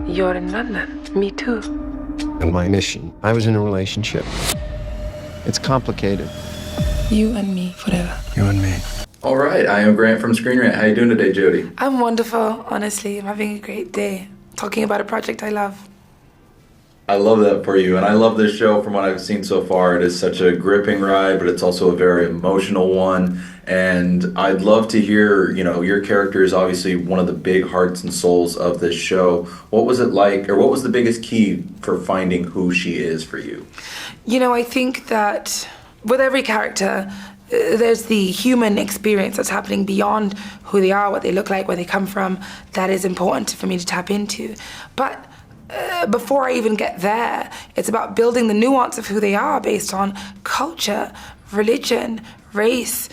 You're in London. Me too. And my mission, I was in a relationship. It's complicated. You and me forever. You and me. All right, I am Grant from Screen Rant. How you doing today, Jodie? I'm wonderful, honestly. I'm having a great day. Talking about a project I love. I love that for you, and I love this show from what I've seen so far. It is such a gripping ride, but it's also a very emotional one. And I'd love to hear, your character is obviously one of the big hearts and souls of this show. What was it like, or what was the biggest key for finding who she is for you? I think that with every character, there's the human experience that's happening beyond who they are, what they look like, where they come from, that is important for me to tap into. But before I even get there, it's about building the nuance of who they are based on culture, religion, race,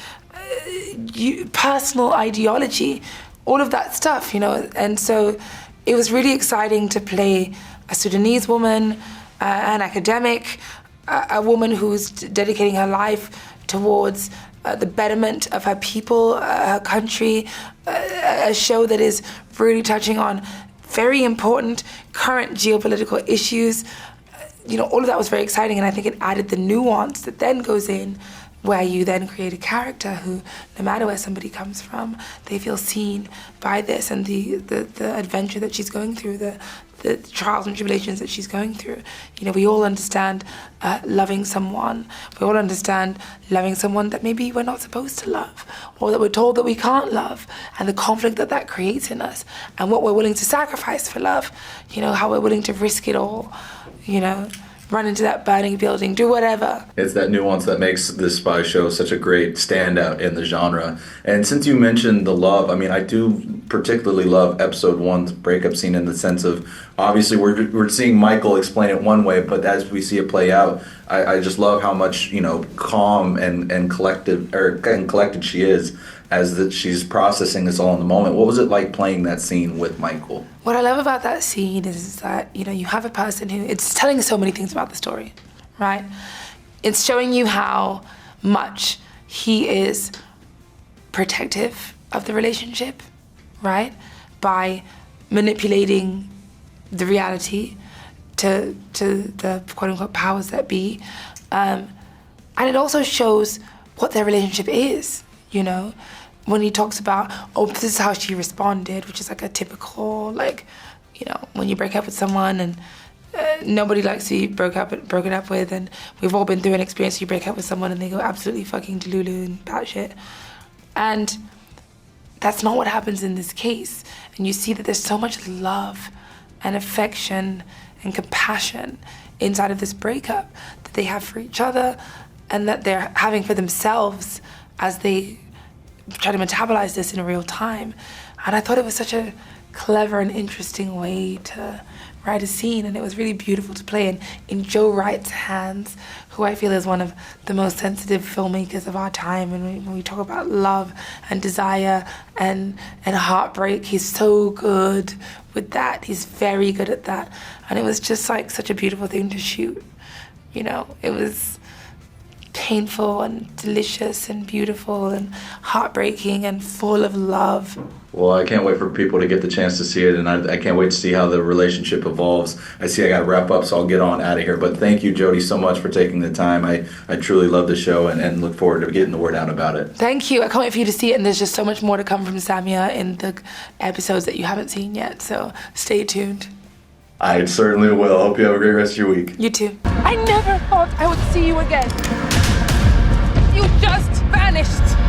personal ideology, all of that stuff, And so it was really exciting to play a Sudanese woman, an academic, a woman who's dedicating her life towards the betterment of her people, her country, a show that is really touching on very important current geopolitical issues. All of that was very exciting, and I think it added the nuance that then goes in where you then create a character who, no matter where somebody comes from, they feel seen by this and the adventure that she's going through, the trials and tribulations that she's going through. We all understand loving someone. We all understand loving someone that maybe we're not supposed to love, or that we're told that we can't love, and the conflict that creates in us, and what we're willing to sacrifice for love. How we're willing to risk it all, run into that burning building, do whatever. It's that nuance that makes this spy show such a great standout in the genre. And since you mentioned the love, I do particularly love episode 1's breakup scene in the sense of, obviously we're seeing Michael explain it one way, but as we see it play out, I just love how much, calm and collected she is as that she's processing this all in the moment. What was it like playing that scene with Michael? What I love about that scene is that, you have a person who, it's telling so many things about the story, right? It's showing you how much he is protective of the relationship, right? By manipulating the reality to the quote-unquote powers that be. And it also shows what their relationship is, when he talks about, this is how she responded, which is like a typical, when you break up with someone and nobody likes to be broken up with, and we've all been through an experience, you break up with someone and they go absolutely fucking delulu and batshit. And that's not what happens in this case. And you see that there's so much love and affection and compassion inside of this breakup that they have for each other and that they're having for themselves as they try to metabolize this in real time. And I thought it was such a clever and interesting way to write a scene, and it was really beautiful to play in Joe Wright's hands, who I feel is one of the most sensitive filmmakers of our time. And when we talk about love and desire and heartbreak, he's so good with that. He's very good at that. And it was just like such a beautiful thing to shoot. It was painful and delicious and beautiful and heartbreaking and full of love. Well, I can't wait for people to get the chance to see it, and I can't wait to see how the relationship evolves. I see I got to wrap up, so I'll get on out of here. But thank you, Jodie, so much for taking the time. I truly love the show and look forward to getting the word out about it. Thank you. I can't wait for you to see it, and there's just so much more to come from Samia in the episodes that you haven't seen yet, so stay tuned. I certainly will. Hope you have a great rest of your week. You too. I never thought I would see you again. You just vanished.